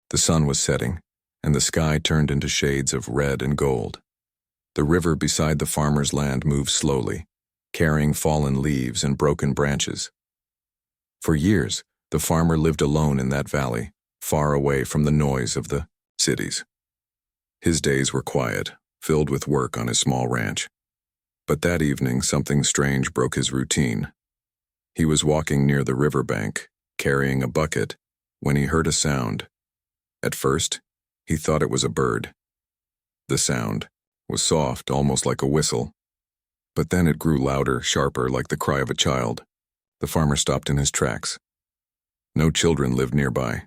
The sun was setting, and the sky turned into shades of red and gold. The river beside the farmer's land moved slowly, carrying fallen leaves and broken branches. For years, the farmer lived alone in that valley, far away from the noise of the cities. His days were quiet, filled with work on his small ranch. But that evening, something strange broke his routine. He was walking near the riverbank, carrying a bucket, when he heard a sound. At first, he thought it was a bird. The sound was soft, almost like a whistle. But then it grew louder, sharper, like the cry of a child. The farmer stopped in his tracks. No children lived nearby.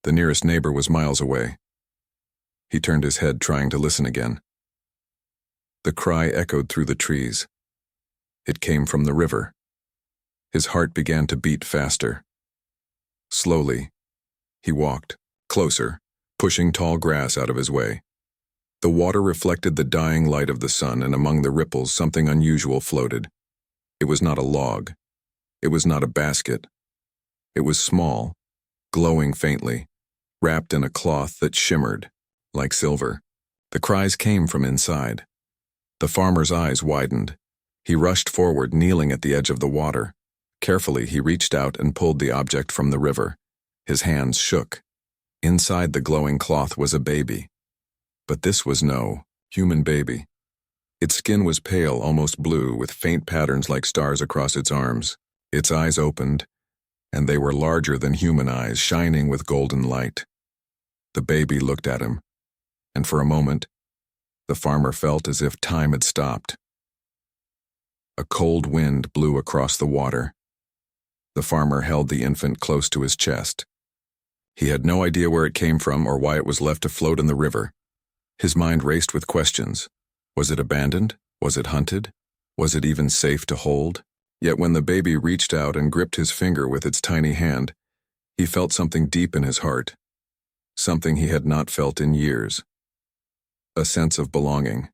The nearest neighbor was miles away. He turned his head, trying to listen again. The cry echoed through the trees. It came from the river. His heart began to beat faster. Slowly, he walked, closer, pushing tall grass out of his way. The water reflected the dying light of the sun, and among the ripples something unusual floated. It was not a log. It was not a basket. It was small, glowing faintly, wrapped in a cloth that shimmered like silver. The cries came from inside. The farmer's eyes widened. He rushed forward, kneeling at the edge of the water. Carefully, he reached out and pulled the object from the river. His hands shook. Inside the glowing cloth was a baby. But this was no human baby. Its skin was pale, almost blue, with faint patterns like stars across its arms. Its eyes opened, and they were larger than human eyes, shining with golden light. The baby looked at him, and for a moment, the farmer felt as if time had stopped. A cold wind blew across the water. The farmer held the infant close to his chest. He had no idea where it came from or why it was left to float in the river. His mind raced with questions. Was it abandoned? Was it hunted? Was it even safe to hold? Yet when the baby reached out and gripped his finger with its tiny hand, he felt something deep in his heart. Something he had not felt in years. A sense of belonging.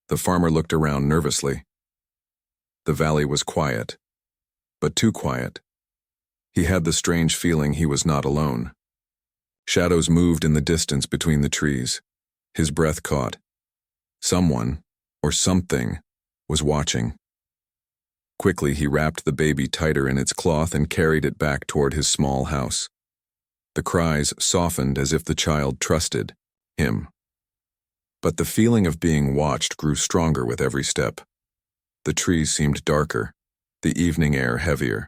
The farmer looked around nervously. The valley was quiet, but too quiet. He had the strange feeling he was not alone. Shadows moved in the distance between the trees. His breath caught. Someone, or something, was watching. Quickly, he wrapped the baby tighter in its cloth and carried it back toward his small house. The cries softened as if the child trusted him. But the feeling of being watched grew stronger with every step. The trees seemed darker, the evening air heavier.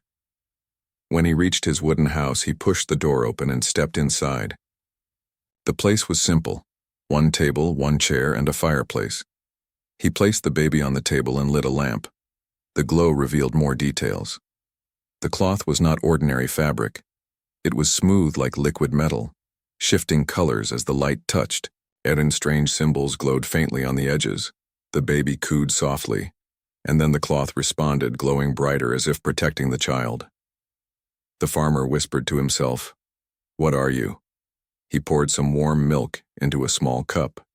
When he reached his wooden house, he pushed the door open and stepped inside. The place was simple: one table, one chair, and a fireplace. He placed the baby on the table and lit a lamp. The glow revealed more details. The cloth was not ordinary fabric. It was smooth like liquid metal, shifting colors as the light touched, and strange symbols glowed faintly on the edges. The baby cooed softly, and then the cloth responded, glowing brighter as if protecting the child. The farmer whispered to himself, "What are you?" He poured some warm milk into a small cup.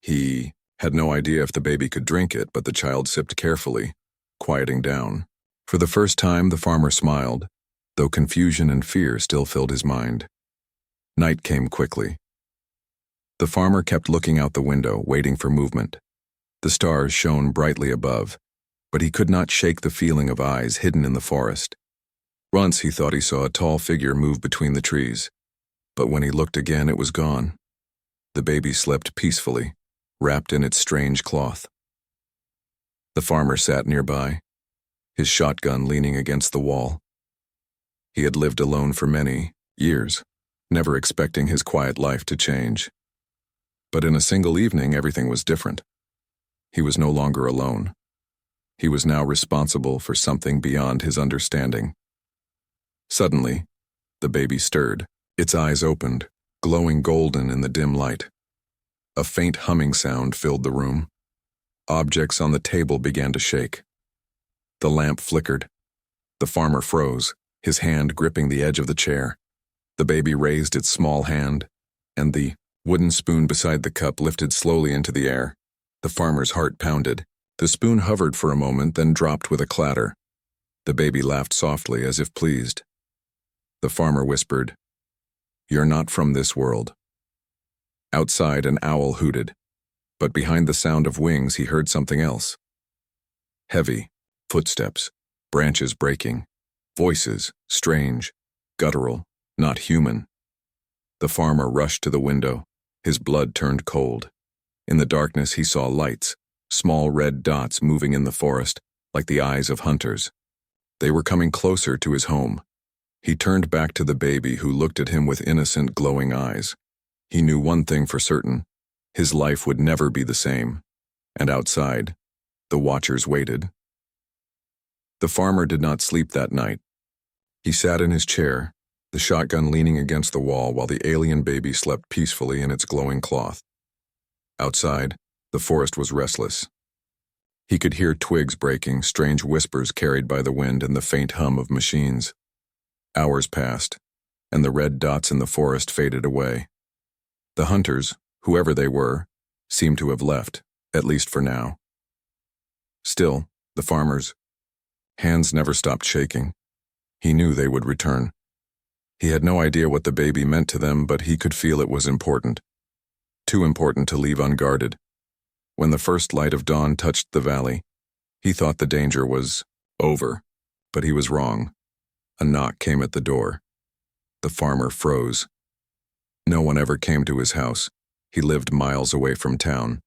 He had no idea if the baby could drink it, but the child sipped carefully, quieting down. For the first time, the farmer smiled, though confusion and fear still filled his mind. Night came quickly. The farmer kept looking out the window, waiting for movement. The stars shone brightly above, but he could not shake the feeling of eyes hidden in the forest. Once he thought he saw a tall figure move between the trees, but when he looked again, it was gone. The baby slept peacefully, wrapped in its strange cloth. The farmer sat nearby, his shotgun leaning against the wall. He had lived alone for many years, never expecting his quiet life to change. But in a single evening, everything was different. He was no longer alone. He was now responsible for something beyond his understanding. Suddenly, the baby stirred. Its eyes opened, glowing golden in the dim light. A faint humming sound filled the room. Objects on the table began to shake. The lamp flickered. The farmer froze, his hand gripping the edge of the chair. The baby raised its small hand, and the wooden spoon beside the cup lifted slowly into the air. The farmer's heart pounded. The spoon hovered for a moment, then dropped with a clatter. The baby laughed softly, as if pleased. The farmer whispered, You're not from this world." Outside, an owl hooted, but behind the sound of wings he heard something else. Heavy footsteps, branches breaking, voices, strange, guttural, not human. The farmer rushed to the window. His blood turned cold. In the darkness he saw lights, small red dots moving in the forest, like the eyes of hunters. They were coming closer to his home. He turned back to the baby, who looked at him with innocent, glowing eyes. He knew one thing for certain: his life would never be the same. And outside, the watchers waited. The farmer did not sleep that night. He sat in his chair, the shotgun leaning against the wall, while the alien baby slept peacefully in its glowing cloth. Outside, the forest was restless. He could hear twigs breaking, strange whispers carried by the wind, and the faint hum of machines. Hours passed, and the red dots in the forest faded away. The hunters, whoever they were, seemed to have left, at least for now. Still, the farmer's hands never stopped shaking. He knew they would return. He had no idea what the baby meant to them, but he could feel it was important. Too important to leave unguarded. When the first light of dawn touched the valley, he thought the danger was over, but he was wrong. A knock came at the door. The farmer froze. No one ever came to his house. He lived miles away from town.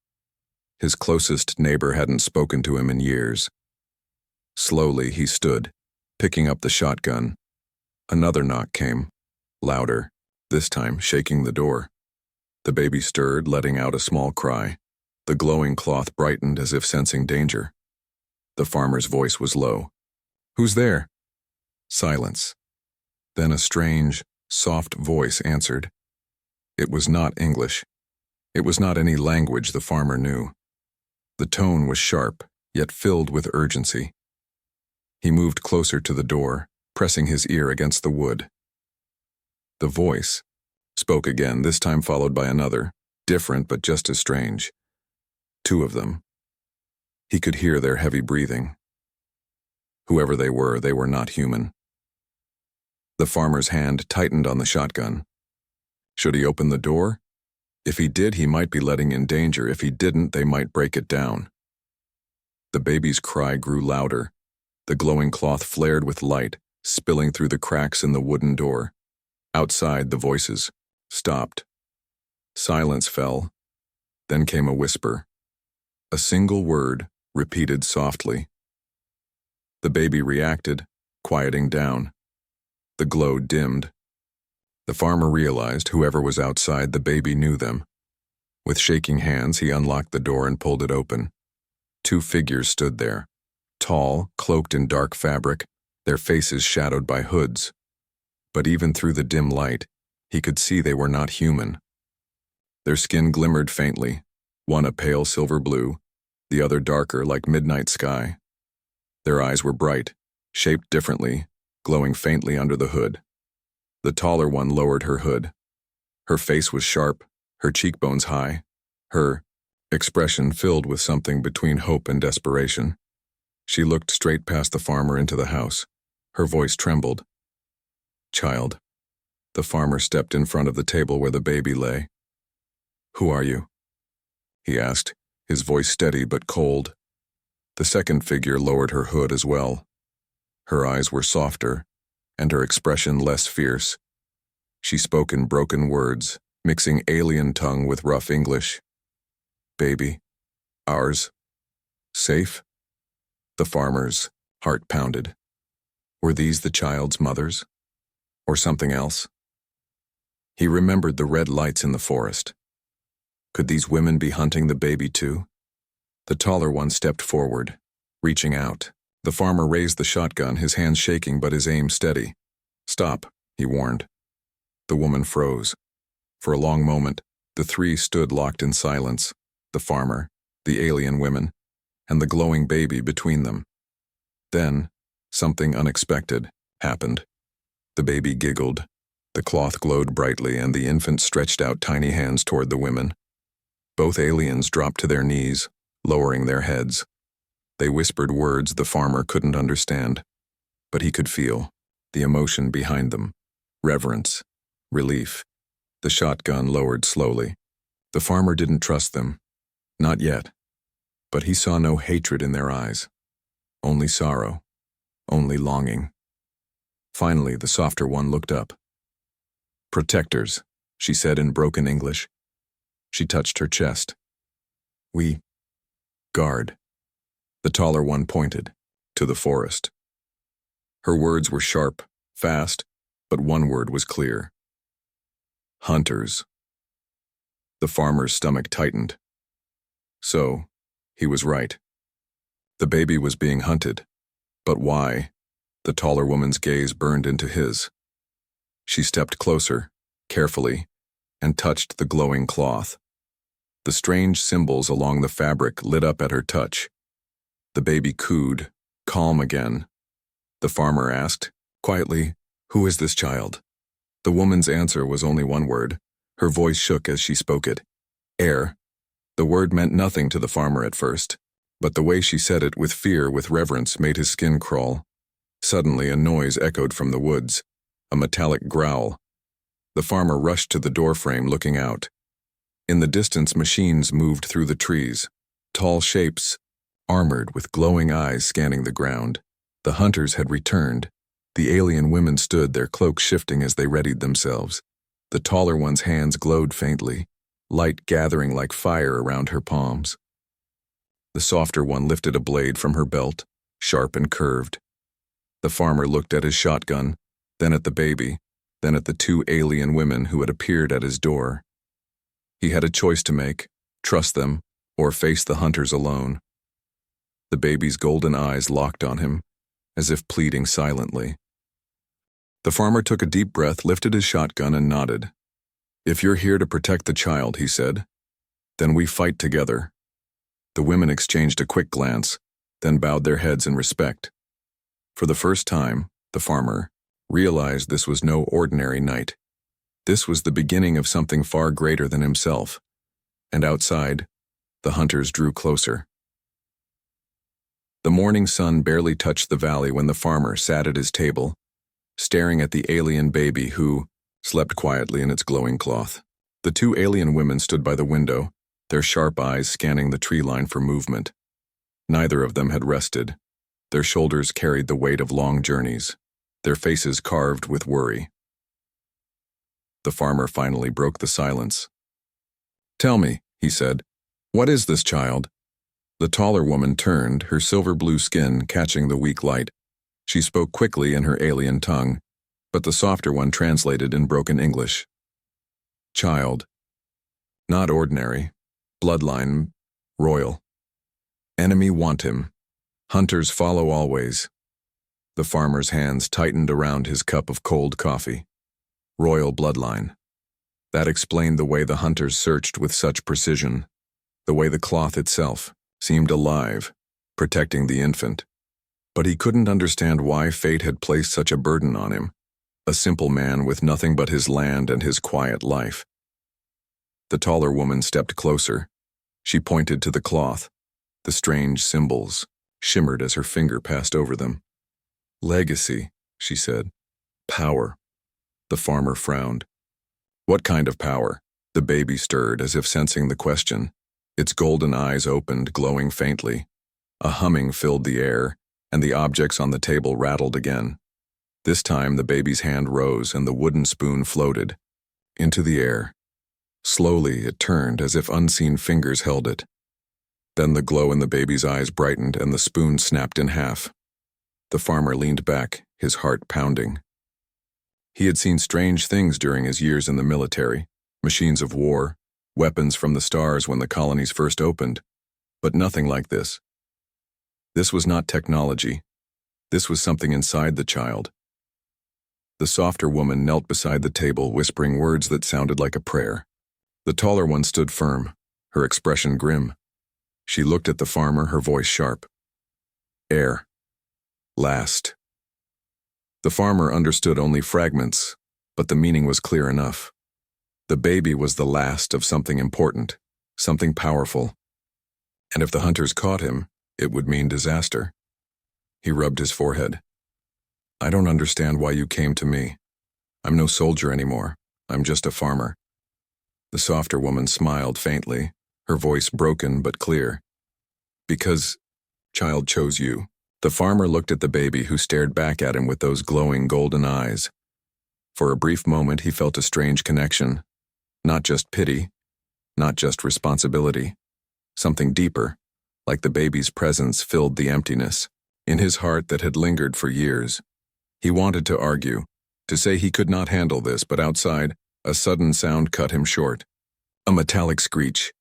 His closest neighbor hadn't spoken to him in years. Slowly he stood, picking up the shotgun. Another knock came, louder, this time shaking the door. The baby stirred, letting out a small cry. The glowing cloth brightened as if sensing danger. The farmer's voice was low. "Who's there?" Silence. Then a strange, soft voice answered. It was not English. It was not any language the farmer knew. The tone was sharp, yet filled with urgency. He moved closer to the door, pressing his ear against the wood. The voice spoke again, this time followed by another, different but just as strange. Two of them. He could hear their heavy breathing. Whoever they were not human. The farmer's hand tightened on the shotgun. Should he open the door? If he did, he might be letting in danger. If he didn't, they might break it down. The baby's cry grew louder. The glowing cloth flared with light, spilling through the cracks in the wooden door. Outside, the voices stopped. Silence fell. Then came a whisper. A single word, repeated softly. The baby reacted, quieting down. The glow dimmed. The farmer realized whoever was outside, the baby knew them. With shaking hands, he unlocked the door and pulled it open. Two figures stood there, tall, cloaked in dark fabric, their faces shadowed by hoods. But even through the dim light, he could see they were not human. Their skin glimmered faintly, one a pale silver blue, the other darker like midnight sky. Their eyes were bright, shaped differently, glowing faintly under the hood. The taller one lowered her hood. Her face was sharp, her cheekbones high, her expression filled with something between hope and desperation. She looked straight past the farmer into the house. Her voice trembled. "Child." The farmer stepped in front of the table where the baby lay. "Who are you?" he asked, his voice steady but cold. The second figure lowered her hood as well. Her eyes were softer, and her expression less fierce. She spoke in broken words, mixing alien tongue with rough English. "Baby. Ours. Safe?" The farmer's heart pounded. Were these the child's mothers? Or something else? He remembered the red lights in the forest. Could these women be hunting the baby too? The taller one stepped forward, reaching out. The farmer raised the shotgun, his hands shaking but his aim steady. "Stop," he warned. The woman froze. For a long moment, the three stood locked in silence, the farmer, the alien women, and the glowing baby between them. Then, something unexpected happened. The baby giggled. The cloth glowed brightly, and the infant stretched out tiny hands toward the women. Both aliens dropped to their knees, lowering their heads. They whispered words the farmer couldn't understand, but he could feel the emotion behind them: reverence, relief, The shotgun lowered slowly. The farmer didn't trust them. Not yet. But he saw no hatred in their eyes. Only sorrow. Only longing. Finally, the softer one looked up. "Protectors," she said in broken English. She touched her chest. "We guard." The taller one pointed to the forest. Her words were sharp, fast, but one word was clear. "Hunters." The farmer's stomach tightened. So, he was right. The baby was being hunted. But why? The taller woman's gaze burned into his. She stepped closer, carefully, and touched the glowing cloth. The strange symbols along the fabric lit up at her touch. The baby cooed, calm again. The farmer asked, quietly, "Who is this child?" The woman's answer was only one word. Her voice shook as she spoke it. "Heir." The word meant nothing to the farmer at first, but the way she said it with fear, with reverence, made his skin crawl. Suddenly, a noise echoed from the woods, a metallic growl. The farmer rushed to the doorframe, looking out. In the distance, machines moved through the trees, tall shapes, armored with glowing eyes scanning the ground. The hunters had returned. The alien women stood, their cloaks shifting as they readied themselves. The taller one's hands glowed faintly, light gathering like fire around her palms. The softer one lifted a blade from her belt, sharp and curved. The farmer looked at his shotgun, then at the baby, then at the two alien women who had appeared at his door. He had a choice to make: trust them, or face the hunters alone. The baby's golden eyes locked on him, as if pleading silently. The farmer took a deep breath, lifted his shotgun, and nodded. "If you're here to protect the child," he said, "then we fight together." The women exchanged a quick glance, then bowed their heads in respect. For the first time, the farmer realized this was no ordinary night. This was the beginning of something far greater than himself. And outside, the hunters drew closer. The morning sun barely touched the valley when the farmer sat at his table, staring at the alien baby who slept quietly in its glowing cloth. The two alien women stood by the window, their sharp eyes scanning the tree line for movement. Neither of them had rested. Their shoulders carried the weight of long journeys, their faces carved with worry. The farmer finally broke the silence. "Tell me," he said, "what is this child?" The taller woman turned, her silver blue skin catching the weak light. She spoke quickly in her alien tongue, but the softer one translated in broken English. "Child. Not ordinary. Bloodline. Royal. Enemy want him. Hunters follow always." The farmer's hands tightened around his cup of cold coffee. Royal bloodline. That explained the way the hunters searched with such precision, the way the cloth itself seemed alive, protecting the infant. But he couldn't understand why fate had placed such a burden on him, a simple man with nothing but his land and his quiet life. The taller woman stepped closer. She pointed to the cloth. The strange symbols shimmered as her finger passed over them. "Legacy," she said. "Power." The farmer frowned. "What kind of power?" The baby stirred as if sensing the question. Its golden eyes opened, glowing faintly. A humming filled the air, and the objects on the table rattled again. This time the baby's hand rose and the wooden spoon floated into the air. Slowly it turned as if unseen fingers held it. Then the glow in the baby's eyes brightened and the spoon snapped in half. The farmer leaned back, his heart pounding. He had seen strange things during his years in the military, machines of war, weapons from the stars when the colonies first opened, but nothing like this. This was not technology. This was something inside the child. The softer woman knelt beside the table, whispering words that sounded like a prayer. The taller one stood firm, her expression grim. She looked at the farmer, her voice sharp. "Heir. Last." The farmer understood only fragments, but the meaning was clear enough. The baby was the last of something important, something powerful. And if the hunters caught him, it would mean disaster. He rubbed his forehead. "I don't understand why you came to me. I'm no soldier anymore. I'm just a farmer. The softer woman smiled faintly, her voice broken but clear. Because child chose you. The farmer looked at the baby who stared back at him with those glowing golden eyes. For a brief moment he felt a strange connection. Not just pity, not just responsibility. Something deeper, like the baby's presence filled the emptiness in his heart that had lingered for years. He wanted to argue, to say he could not handle this, but outside, a sudden sound cut him short. A metallic screech.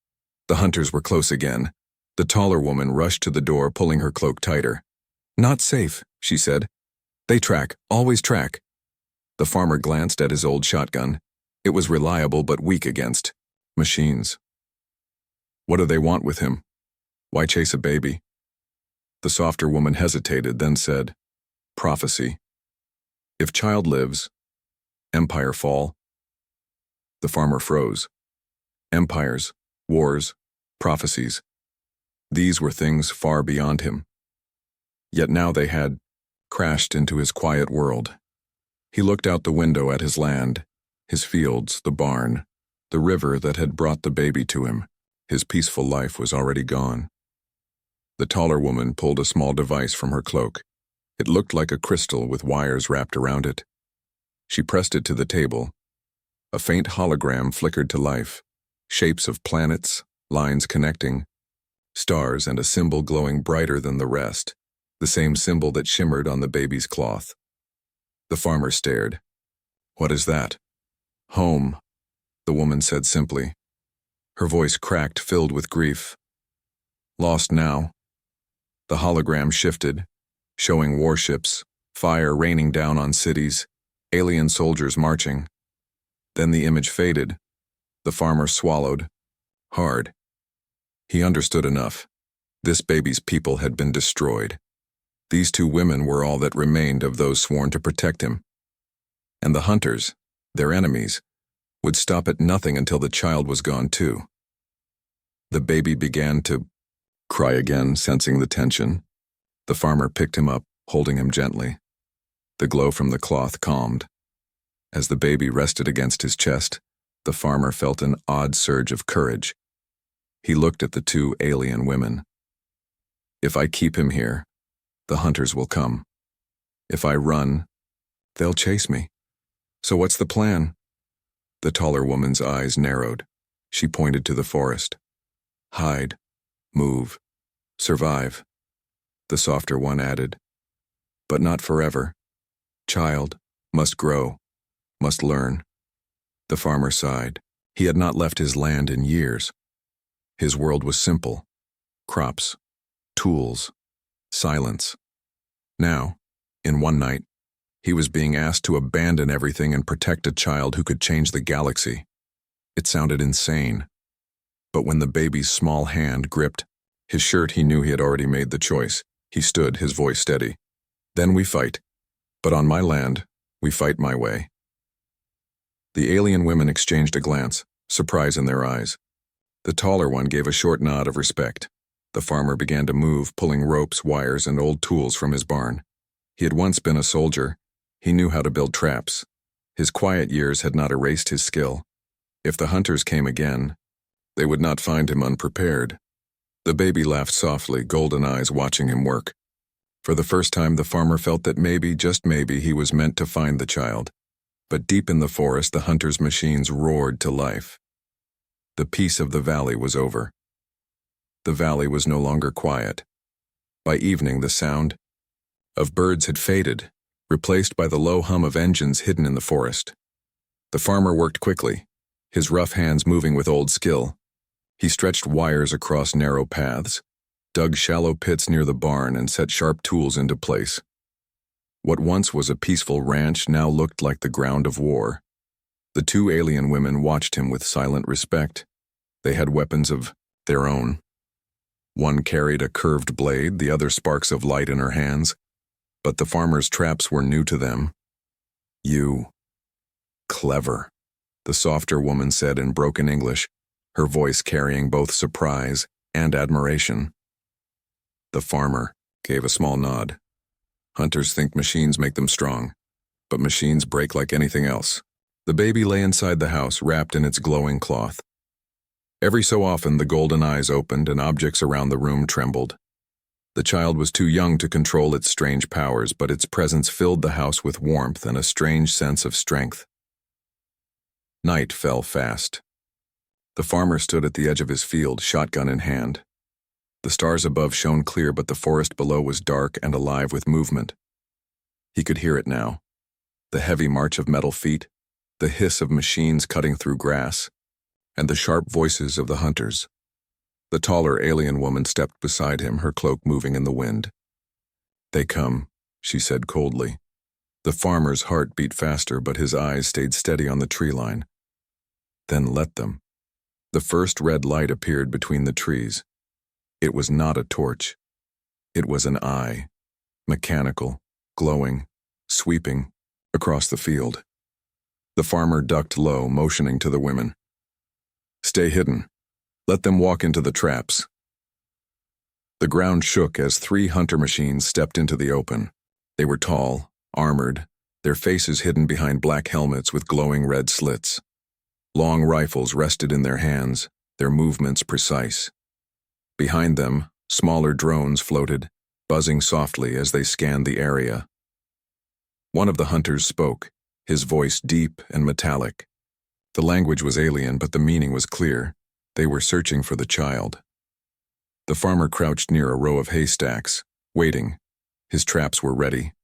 The hunters were close again. The taller woman rushed to the door, pulling her cloak tighter. "Not safe," she said. "They track, always track." The farmer glanced at his old shotgun. It was reliable but weak against machines. What do they want with him? Why chase a baby? The softer woman hesitated, then said, "Prophecy. If child lives, empire fall." The farmer froze. Empires, wars, prophecies. These were things far beyond him. Yet now they had crashed into his quiet world. He looked out the window at his land, his fields, the barn, the river that had brought the baby to him. His peaceful life was already gone. The taller woman pulled a small device from her cloak. It looked like a crystal with wires wrapped around it. She pressed it to the table. A faint hologram flickered to life, shapes of planets, lines connecting, stars, and a symbol glowing brighter than the rest, the same symbol that shimmered on the baby's cloth. The farmer stared. "What is that?" "Home," the woman said simply. Her voice cracked, filled with grief. "Lost now." The hologram shifted, showing warships, fire raining down on cities, alien soldiers marching. Then the image faded. The farmer swallowed, hard. He understood enough. This baby's people had been destroyed. These two women were all that remained of those sworn to protect him. And the hunters, their enemies, would stop at nothing until the child was gone too. The baby began to cry again, sensing the tension. The farmer picked him up, holding him gently. The glow from the cloth calmed. As the baby rested against his chest, the farmer felt an odd surge of courage. He looked at the two alien women. "If I keep him here, the hunters will come. If I run, they'll chase me. So what's the plan?" The taller woman's eyes narrowed. She pointed to the forest. "Hide, move, survive." The softer one added, "But not forever. Child must grow, must learn." The farmer sighed. He had not left his land in years. His world was simple. Crops, tools, silence. Now, in one night, he was being asked to abandon everything and protect a child who could change the galaxy. It sounded insane. But when the baby's small hand gripped his shirt, he knew he had already made the choice. He stood, his voice steady. "Then we fight. But on my land, we fight my way." The alien women exchanged a glance, surprise in their eyes. The taller one gave a short nod of respect. The farmer began to move, pulling ropes, wires, and old tools from his barn. He had once been a soldier. He knew how to build traps. His quiet years had not erased his skill. If the hunters came again, they would not find him unprepared. The baby laughed softly, golden eyes watching him work. For the first time, the farmer felt that maybe, just maybe, he was meant to find the child. But deep in the forest, the hunters' machines roared to life. The peace of the valley was over. The valley was no longer quiet. By evening, the sound of birds had faded, replaced by the low hum of engines hidden in the forest. The farmer worked quickly, his rough hands moving with old skill. He stretched wires across narrow paths, dug shallow pits near the barn, and set sharp tools into place. What once was a peaceful ranch now looked like the ground of war. The two alien women watched him with silent respect. They had weapons of their own. One carried a curved blade, the other sparks of light in her hands. But the farmer's traps were new to them. "You, clever," the softer woman said in broken English, her voice carrying both surprise and admiration. The farmer gave a small nod. "Hunters think machines make them strong, but machines break like anything else. The baby lay inside the house, wrapped in its glowing cloth. Every so often, the golden eyes opened and objects around the room trembled. The child was too young to control its strange powers, but its presence filled the house with warmth and a strange sense of strength. Night fell fast. The farmer stood at the edge of his field, shotgun in hand. The stars above shone clear, but the forest below was dark and alive with movement. He could hear it now. The heavy march of metal feet, the hiss of machines cutting through grass, and the sharp voices of the hunters. The taller alien woman stepped beside him, her cloak moving in the wind. "They come," she said coldly. The farmer's heart beat faster, but his eyes stayed steady on the tree line. "Then let them." The first red light appeared between the trees. It was not a torch. It was an eye, mechanical, glowing, sweeping across the field. The farmer ducked low, motioning to the women. "Stay hidden. Let them walk into the traps." The ground shook as 3 hunter machines stepped into the open. They were tall, armored, their faces hidden behind black helmets with glowing red slits. Long rifles rested in their hands, their movements precise. Behind them, smaller drones floated, buzzing softly as they scanned the area. One of the hunters spoke, his voice deep and metallic. The language was alien, but the meaning was clear. They were searching for the child. The farmer crouched near a row of haystacks, waiting. His traps were ready.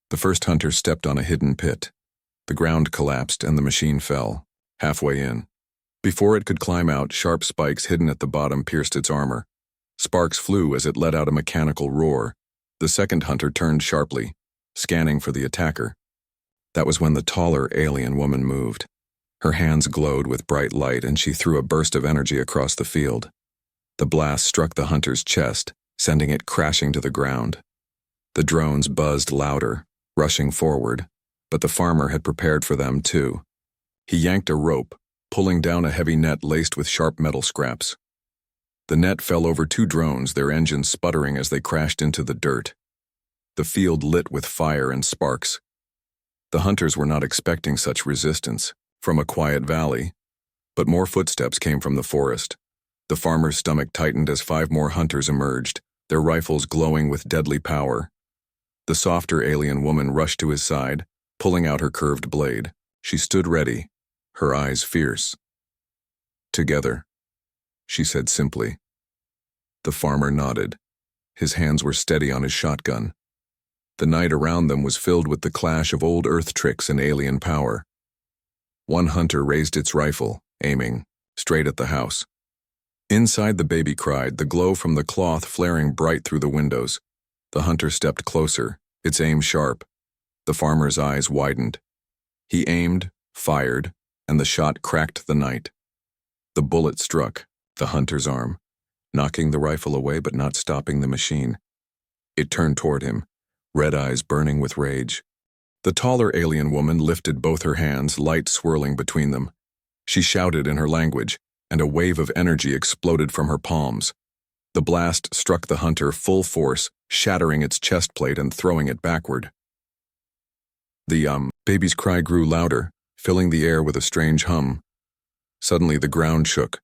The first hunter stepped on a hidden pit. The ground collapsed and the machine fell, halfway in. Before it could climb out, sharp spikes hidden at the bottom pierced its armor. Sparks flew as it let out a mechanical roar. The second hunter turned sharply, scanning for the attacker. That was when the taller alien woman moved. Her hands glowed with bright light, and she threw a burst of energy across the field. The blast struck the hunter's chest, sending it crashing to the ground. The drones buzzed louder, rushing forward, but the farmer had prepared for them too. He yanked a rope, pulling down a heavy net laced with sharp metal scraps. The net fell over 2 drones, their engines sputtering as they crashed into the dirt. The field lit with fire and sparks. The hunters were not expecting such resistance from a quiet valley, but more footsteps came from the forest. The farmer's stomach tightened as 5 more hunters emerged, their rifles glowing with deadly power. The softer alien woman rushed to his side, pulling out her curved blade. She stood ready, her eyes fierce. "Together," she said simply. The farmer nodded. His hands were steady on his shotgun. The night around them was filled with the clash of old Earth tricks and alien power. One hunter raised its rifle, aiming, straight at the house. Inside, the baby cried, the glow from the cloth flaring bright through the windows. The hunter stepped closer, its aim sharp. The farmer's eyes widened. He aimed, fired, and the shot cracked the night. The bullet struck the hunter's arm, knocking the rifle away but not stopping the machine. It turned toward him, red eyes burning with rage. The taller alien woman lifted both her hands, light swirling between them. She shouted in her language, and a wave of energy exploded from her palms. The blast struck the hunter full force, shattering its chest plate and throwing it backward. The baby's cry grew louder, filling the air with a strange hum. Suddenly the ground shook.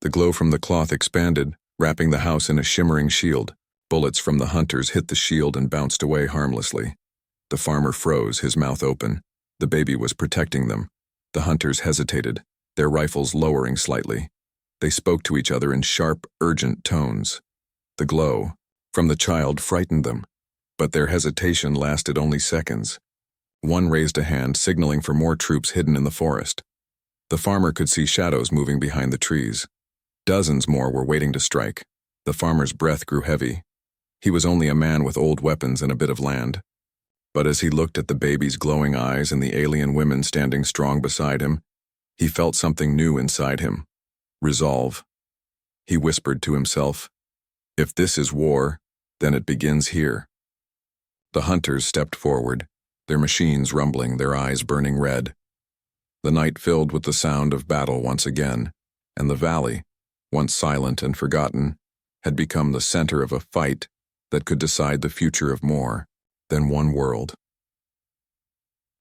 The glow from the cloth expanded, wrapping the house in a shimmering shield. Bullets from the hunters hit the shield and bounced away harmlessly. The farmer froze, his mouth open. The baby was protecting them. The hunters hesitated, their rifles lowering slightly. They spoke to each other in sharp, urgent tones. The glow from the child frightened them, but their hesitation lasted only seconds. One raised a hand, signaling for more troops hidden in the forest. The farmer could see shadows moving behind the trees. Dozens more were waiting to strike. The farmer's breath grew heavy. He was only a man with old weapons and a bit of land. But as he looked at the baby's glowing eyes and the alien women standing strong beside him, he felt something new inside him. Resolve. He whispered to himself, "If this is war, then it begins here." The hunters stepped forward, their machines rumbling, their eyes burning red. The night filled with the sound of battle once again, and the valley, once silent and forgotten, had become the center of a fight that could decide the future of more than one world.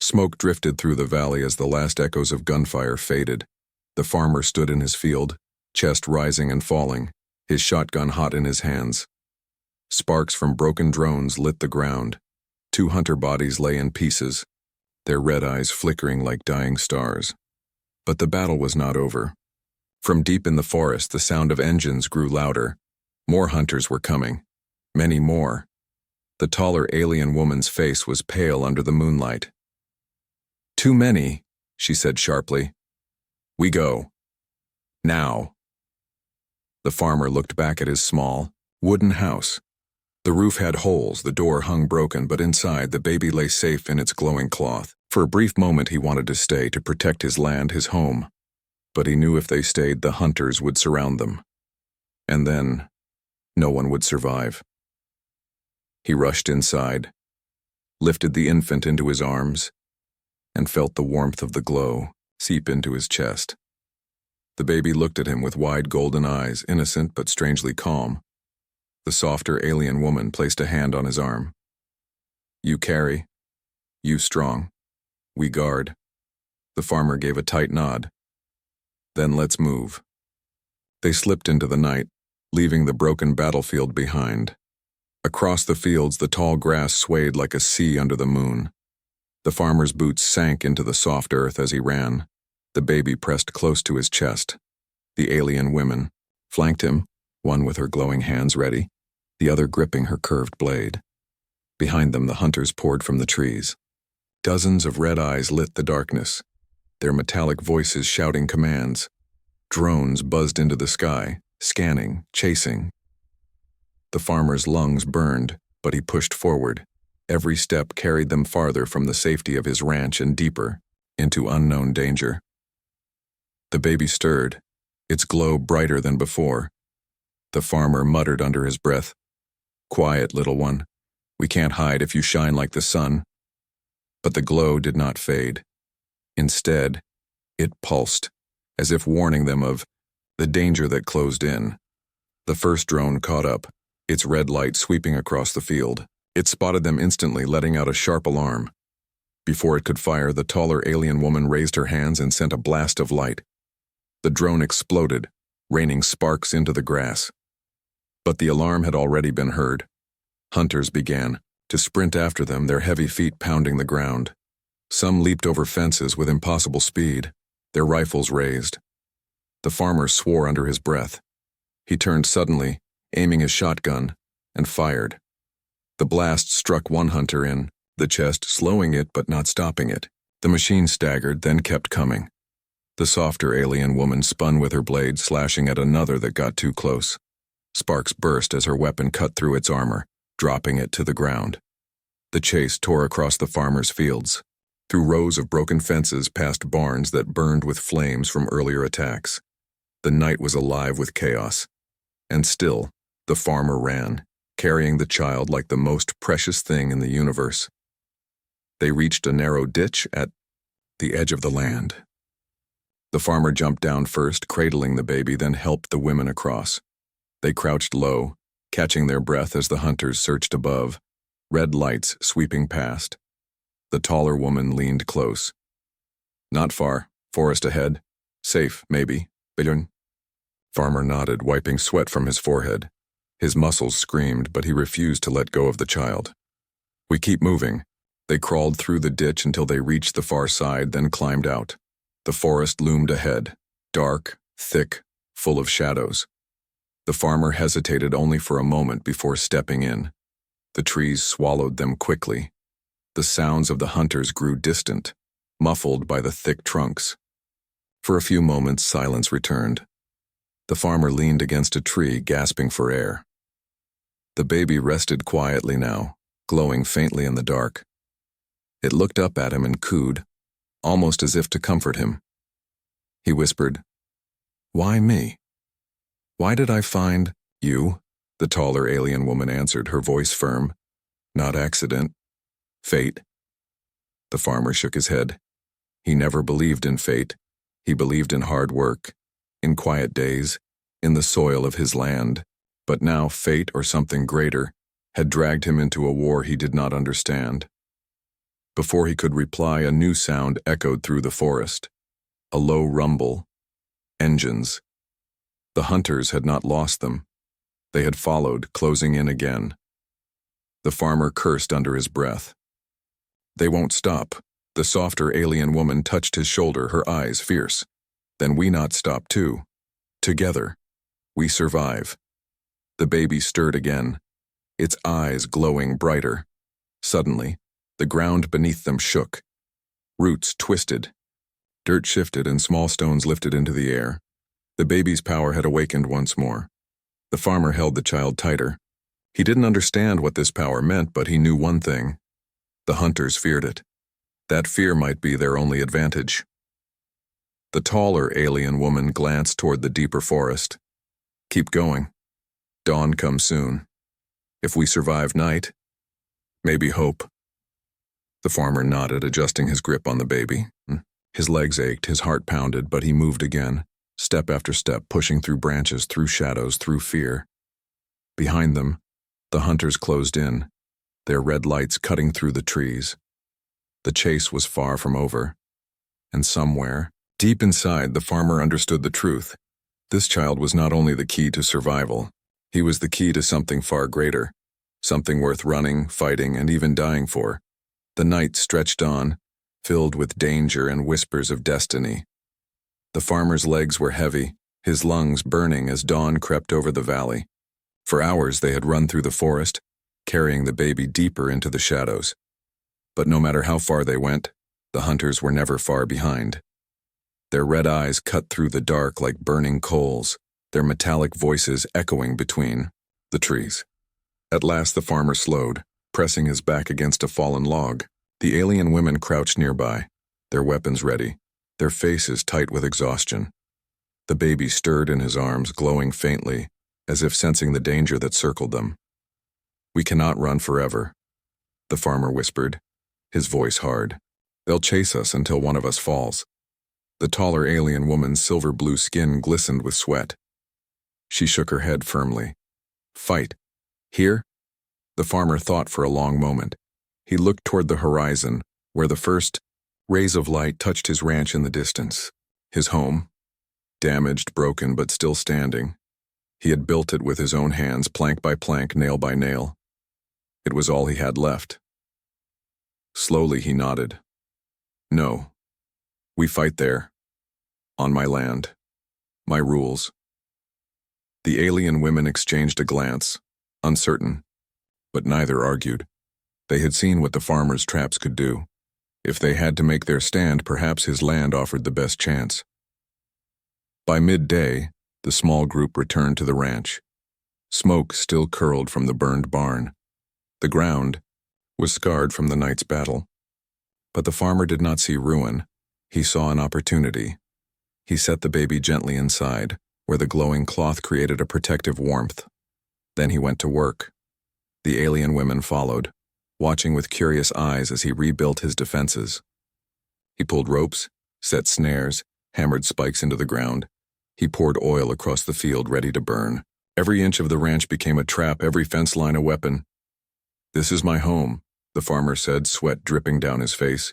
Smoke drifted through the valley as the last echoes of gunfire faded. The farmer stood in his field, chest rising and falling, his shotgun hot in his hands. Sparks from broken drones lit the ground. 2 hunter bodies lay in pieces, their red eyes flickering like dying stars. But the battle was not over. From deep in the forest, the sound of engines grew louder. More hunters were coming. Many more. The taller alien woman's face was pale under the moonlight. "Too many," she said sharply. "We go. Now." The farmer looked back at his small, wooden house. The roof had holes, the door hung broken, but inside the baby lay safe in its glowing cloth. For a brief moment he wanted to stay, to protect his land, his home. But he knew if they stayed, the hunters would surround them. And then, no one would survive. He rushed inside, lifted the infant into his arms, and felt the warmth of the glow seep into his chest. The baby looked at him with wide golden eyes, innocent but strangely calm. The softer alien woman placed a hand on his arm. "You carry. You strong. We guard." The farmer gave a tight nod. "Then let's move." They slipped into the night, leaving the broken battlefield behind. Across the fields, the tall grass swayed like a sea under the moon. The farmer's boots sank into the soft earth as he ran. The baby pressed close to his chest. The alien women flanked him, one with her glowing hands ready, the other gripping her curved blade. Behind them, the hunters poured from the trees. Dozens of red eyes lit the darkness, their metallic voices shouting commands. Drones buzzed into the sky, scanning, chasing. The farmer's lungs burned, but he pushed forward. Every step carried them farther from the safety of his ranch and deeper, into unknown danger. The baby stirred, its glow brighter than before. The farmer muttered under his breath, "Quiet, little one. We can't hide if you shine like the sun." But the glow did not fade. Instead, it pulsed, as if warning them of the danger that closed in. The first drone caught up, its red light sweeping across the field. It spotted them instantly, letting out a sharp alarm. Before it could fire, the taller alien woman raised her hands and sent a blast of light. The drone exploded, raining sparks into the grass. But the alarm had already been heard. Hunters began to sprint after them, their heavy feet pounding the ground. Some leaped over fences with impossible speed, their rifles raised. The farmer swore under his breath. He turned suddenly, aiming his shotgun, and fired. The blast struck one hunter in the chest, slowing it but not stopping it. The machine staggered, then kept coming. The softer alien woman spun with her blade, slashing at another that got too close. Sparks burst as her weapon cut through its armor, dropping it to the ground. The chase tore across the farmer's fields, through rows of broken fences, past barns that burned with flames from earlier attacks. The night was alive with chaos. And still, the farmer ran, carrying the child like the most precious thing in the universe. They reached a narrow ditch at the edge of the land. The farmer jumped down first, cradling the baby, then helped the women across. They crouched low, catching their breath as the hunters searched above, red lights sweeping past. The taller woman leaned close. "Not far, forest ahead. Safe, maybe. Billion." Farmer nodded, wiping sweat from his forehead. His muscles screamed, but he refused to let go of the child. "We keep moving." They crawled through the ditch until they reached the far side, then climbed out. The forest loomed ahead, dark, thick, full of shadows. The farmer hesitated only for a moment before stepping in. The trees swallowed them quickly. The sounds of the hunters grew distant, muffled by the thick trunks. For a few moments, silence returned. The farmer leaned against a tree, gasping for air. The baby rested quietly now, glowing faintly in the dark. It looked up at him and cooed, almost as if to comfort him. He whispered, "Why me? Why did I find you?" The taller alien woman answered, her voice firm. "Not accident. Fate." The farmer shook his head. He never believed in fate. He believed in hard work, in quiet days, in the soil of his land. But now fate, or something greater, had dragged him into a war he did not understand. Before he could reply, a new sound echoed through the forest. A low rumble. Engines. The hunters had not lost them. They had followed, closing in again. The farmer cursed under his breath. They won't stop. The softer alien woman touched his shoulder, her eyes fierce. Then we not stop too. Together. We survive. The baby stirred again, its eyes glowing brighter. Suddenly, the ground beneath them shook. Roots twisted. Dirt shifted and small stones lifted into the air. The baby's power had awakened once more. The farmer held the child tighter. He didn't understand what this power meant, but he knew one thing. The hunters feared it. That fear might be their only advantage. The taller alien woman glanced toward the deeper forest. Keep going. Dawn comes soon. If we survive night, maybe hope. The farmer nodded, adjusting his grip on the baby. His legs ached, his heart pounded, but he moved again, step after step, pushing through branches, through shadows, through fear. Behind them, the hunters closed in, their red lights cutting through the trees. The chase was far from over. And somewhere, deep inside, the farmer understood the truth. This child was not only the key to survival, he was the key to something far greater, something worth running, fighting, and even dying for. The night stretched on, filled with danger and whispers of destiny. The farmer's legs were heavy, his lungs burning as dawn crept over the valley. For hours they had run through the forest, carrying the baby deeper into the shadows. But no matter how far they went, the hunters were never far behind. Their red eyes cut through the dark like burning coals, their metallic voices echoing between the trees. At last the farmer slowed, pressing his back against a fallen log. The alien women crouched nearby, their weapons ready, their faces tight with exhaustion. The baby stirred in his arms, glowing faintly, as if sensing the danger that circled them. We cannot run forever, the farmer whispered, his voice hard. They'll chase us until one of us falls. The taller alien woman's silver-blue skin glistened with sweat. She shook her head firmly. Fight. Here? The farmer thought for a long moment. He looked toward the horizon, where the first rays of light touched his ranch in the distance. His home, damaged, broken, but still standing. He had built it with his own hands, plank by plank, nail by nail. It was all he had left. Slowly he nodded. No. We fight there. On my land. My rules. The alien women exchanged a glance, uncertain, but neither argued. They had seen what the farmer's traps could do. If they had to make their stand, perhaps his land offered the best chance. By midday, the small group returned to the ranch. Smoke still curled from the burned barn. The ground was scarred from the night's battle. But the farmer did not see ruin. He saw an opportunity. He set the baby gently inside, where the glowing cloth created a protective warmth. Then he went to work. The alien women followed, watching with curious eyes as he rebuilt his defenses. He pulled ropes, set snares, hammered spikes into the ground. He poured oil across the field ready to burn. Every inch of the ranch became a trap, every fence line a weapon. This is my home, the farmer said, sweat dripping down his face.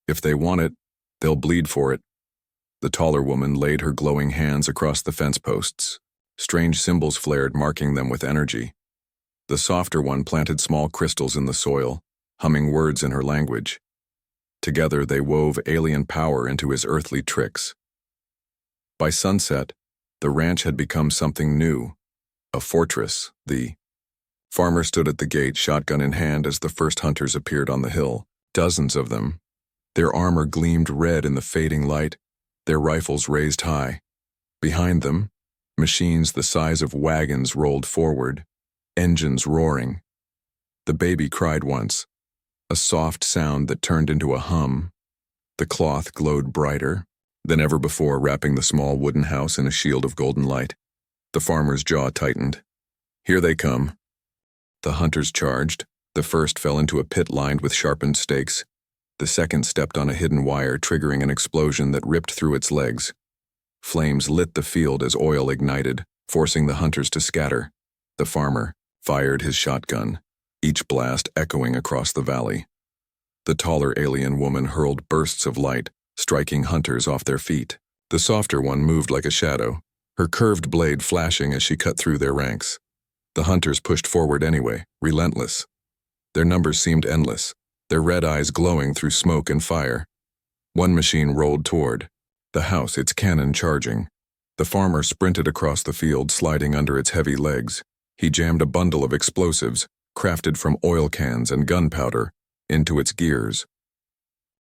If they want it, they'll bleed for it. The taller woman laid her glowing hands across the fence posts. Strange symbols flared, marking them with energy. The softer one planted small crystals in the soil, humming words in her language. Together they wove alien power into his earthly tricks. By sunset, the ranch had become something new. A fortress. The farmer stood at the gate, shotgun in hand, as the first hunters appeared on the hill. Dozens of them. Their armor gleamed red in the fading light, their rifles raised high. Behind them, machines the size of wagons rolled forward, engines roaring. The baby cried once, a soft sound that turned into a hum. The cloth glowed brighter than ever before, wrapping the small wooden house in a shield of golden light. The farmer's jaw tightened. Here they come. The hunters charged. The first fell into a pit lined with sharpened stakes. The second stepped on a hidden wire, triggering an explosion that ripped through its legs. Flames lit the field as oil ignited, forcing the hunters to scatter. The farmer fired his shotgun, each blast echoing across the valley. The taller alien woman hurled bursts of light, striking hunters off their feet. The softer one moved like a shadow, her curved blade flashing as she cut through their ranks. The hunters pushed forward anyway, relentless. Their numbers seemed endless, their red eyes glowing through smoke and fire. One machine rolled toward the house, its cannon charging. The farmer sprinted across the field, sliding under its heavy legs. He jammed a bundle of explosives, crafted from oil cans and gunpowder, into its gears.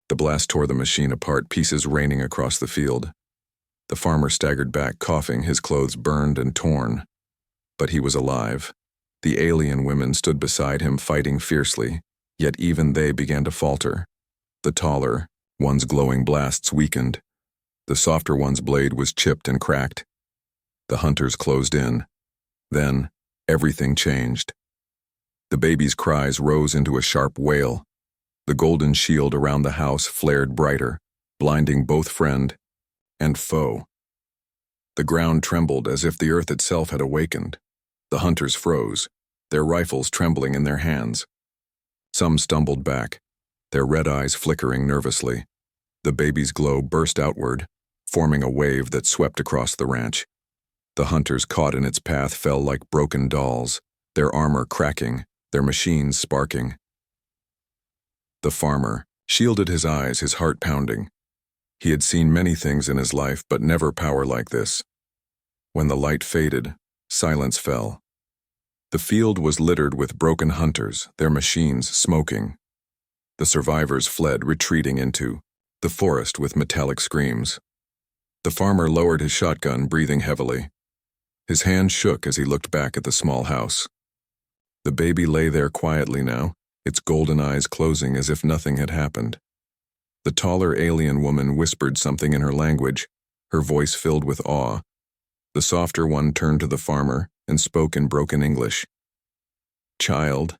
The blast tore the machine apart, pieces raining across the field. The farmer staggered back, coughing, his clothes burned and torn. But he was alive. The alien women stood beside him, fighting fiercely, yet even they began to falter. The taller one's glowing blasts weakened. The softer one's blade was chipped and cracked. The hunters closed in. Then, everything changed. The baby's cries rose into a sharp wail. The golden shield around the house flared brighter, blinding both friend and foe. The ground trembled as if the earth itself had awakened. The hunters froze, their rifles trembling in their hands. Some stumbled back, their red eyes flickering nervously. The baby's glow burst outward, forming a wave that swept across the ranch. The hunters caught in its path fell like broken dolls, their armor cracking, their machines sparking. The farmer shielded his eyes, his heart pounding. He had seen many things in his life, but never power like this. When the light faded, silence fell. The field was littered with broken hunters, their machines smoking. The survivors fled, retreating into the forest with metallic screams. The farmer lowered his shotgun, breathing heavily. His hand shook as he looked back at the small house. The baby lay there quietly now, its golden eyes closing as if nothing had happened. The taller alien woman whispered something in her language, her voice filled with awe. The softer one turned to the farmer and spoke in broken English. Child,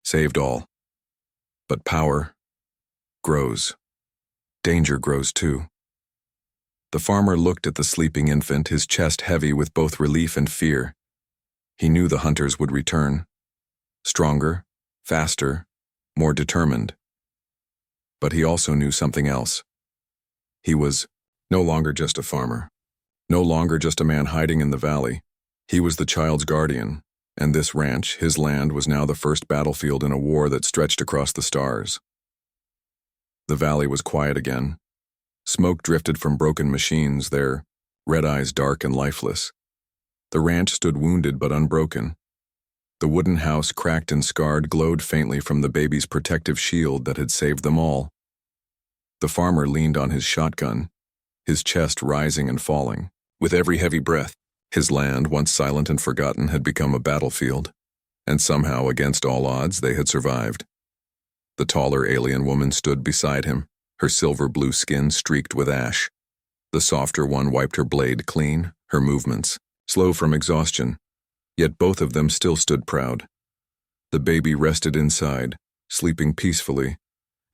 saved all. But power grows. Danger grows too. The farmer looked at the sleeping infant, his chest heavy with both relief and fear. He knew the hunters would return. Stronger, faster, more determined. But he also knew something else. He was no longer just a farmer, no longer just a man hiding in the valley. He was the child's guardian, and this ranch, his land, was now the first battlefield in a war that stretched across the stars. The valley was quiet again. Smoke drifted from broken machines, their red eyes dark and lifeless. The ranch stood wounded but unbroken. The wooden house, cracked and scarred, glowed faintly from the baby's protective shield that had saved them all. The farmer leaned on his shotgun, his chest rising and falling. With every heavy breath, his land, once silent and forgotten, had become a battlefield, and somehow, against all odds, they had survived. The taller alien woman stood beside him, her silver-blue skin streaked with ash. The softer one wiped her blade clean, her movements slow from exhaustion, yet both of them still stood proud. The baby rested inside, sleeping peacefully,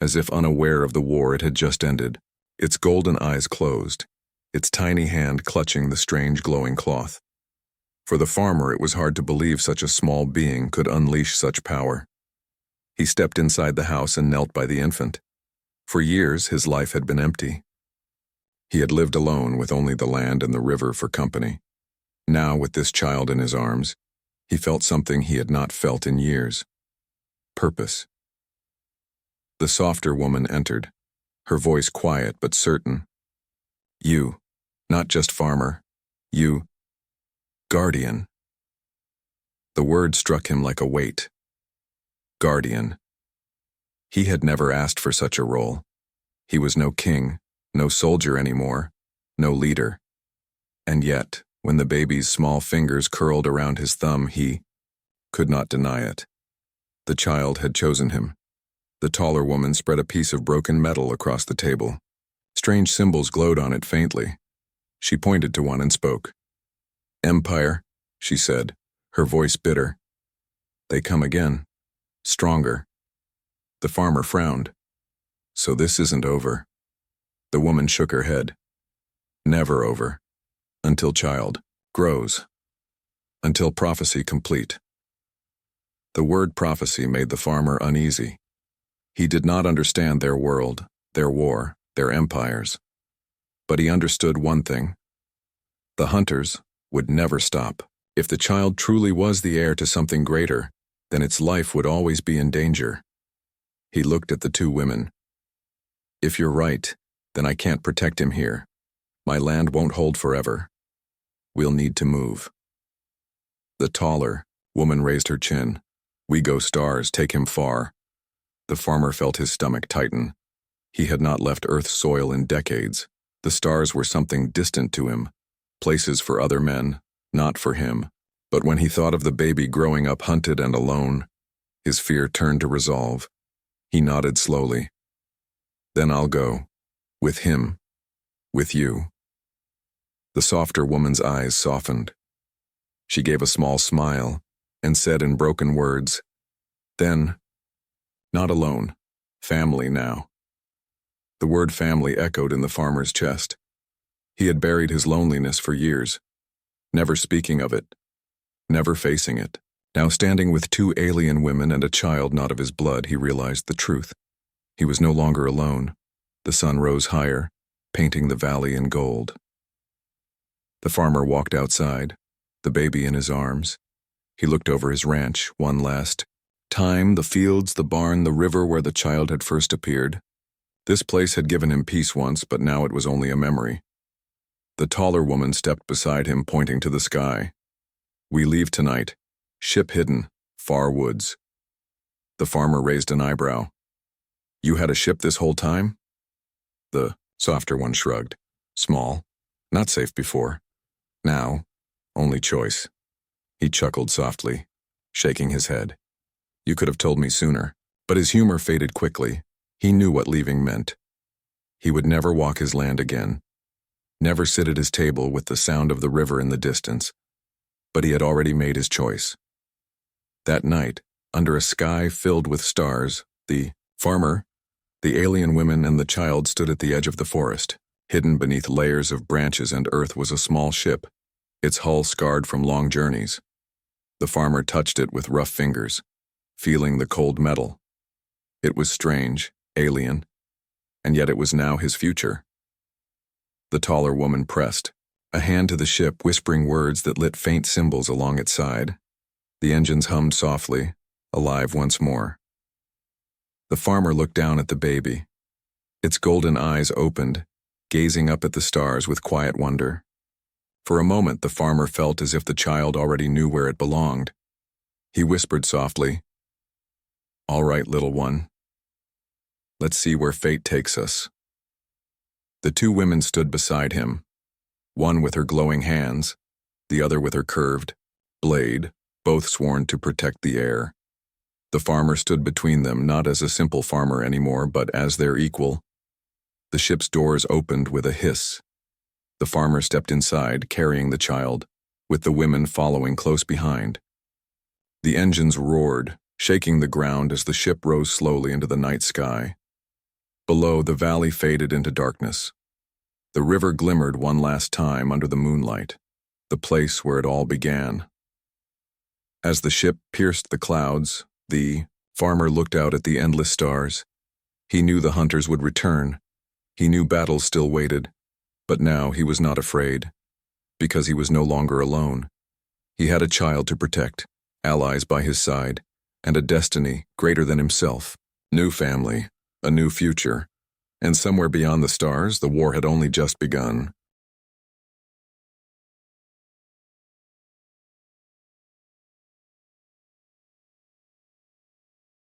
as if unaware of the war it had just ended, its golden eyes closed, its tiny hand clutching the strange glowing cloth. For the farmer, it was hard to believe such a small being could unleash such power. He stepped inside the house and knelt by the infant. For years, his life had been empty. He had lived alone with only the land and the river for company. Now, with this child in his arms, he felt something he had not felt in years. Purpose. The softer woman entered, her voice quiet but certain. You, not just farmer, you, guardian. The word struck him like a weight. Guardian. He had never asked for such a role. He was no king, no soldier anymore, no leader. And yet, when the baby's small fingers curled around his thumb, he could not deny it. The child had chosen him. The taller woman spread a piece of broken metal across the table. Strange symbols glowed on it faintly. She pointed to one and spoke. Empire, she said, her voice bitter. They come again. Stronger. The farmer frowned. So this isn't over. The woman shook her head. Never over. Until child grows. Until prophecy complete. The word prophecy made the farmer uneasy. He did not understand their world, their war, their empires. But he understood one thing. The hunters would never stop. If the child truly was the heir to something greater, then its life would always be in danger. He looked at the two women. If you're right, then I can't protect him here. My land won't hold forever. We'll need to move. The taller woman raised her chin. We go stars, take him far. The farmer felt his stomach tighten. He had not left Earth's soil in decades. The stars were something distant to him, places for other men, not for him. But when he thought of the baby growing up hunted and alone, his fear turned to resolve. He nodded slowly. Then I'll go. With him. With you. The softer woman's eyes softened. She gave a small smile and said in broken words, "Then, not alone. Family now." The word family echoed in the farmer's chest. He had buried his loneliness for years, never speaking of it, never facing it. Now standing with two alien women and a child not of his blood, he realized the truth. He was no longer alone. The sun rose higher, painting the valley in gold. The farmer walked outside, the baby in his arms. He looked over his ranch one last time, the fields, the barn, the river where the child had first appeared. This place had given him peace once, but now it was only a memory. The taller woman stepped beside him, pointing to the sky. "We leave tonight. Ship hidden, far woods." The farmer raised an eyebrow. "You had a ship this whole time?" The softer one shrugged. "Small, not safe before. Now, only choice." He chuckled softly, shaking his head. "You could have told me sooner." But his humor faded quickly. He knew what leaving meant. He would never walk his land again, never sit at his table with the sound of the river in the distance. But he had already made his choice. That night, under a sky filled with stars, the farmer, the alien women, and the child stood at the edge of the forest. Hidden beneath layers of branches and earth was a small ship, its hull scarred from long journeys. The farmer touched it with rough fingers, feeling the cold metal. It was strange, alien, and yet it was now his future. The taller woman pressed, a hand to the ship, whispering words that lit faint symbols along its side. The engines hummed softly, alive once more. The farmer looked down at the baby. Its golden eyes opened, gazing up at the stars with quiet wonder. For a moment, the farmer felt as if the child already knew where it belonged. He whispered softly, "All right, little one. Let's see where fate takes us." The two women stood beside him, one with her glowing hands, the other with her curved blade, both sworn to protect the heir. The farmer stood between them, not as a simple farmer anymore, but as their equal. The ship's doors opened with a hiss. The farmer stepped inside, carrying the child, with the women following close behind. The engines roared, shaking the ground as the ship rose slowly into the night sky. Below, the valley faded into darkness. The river glimmered one last time under the moonlight, the place where it all began. As the ship pierced the clouds, the farmer looked out at the endless stars. He knew the hunters would return. He knew battles still waited. But now he was not afraid, because he was no longer alone. He had a child to protect, allies by his side, and a destiny greater than himself. New family, a new future, and somewhere beyond the stars, the war had only just begun.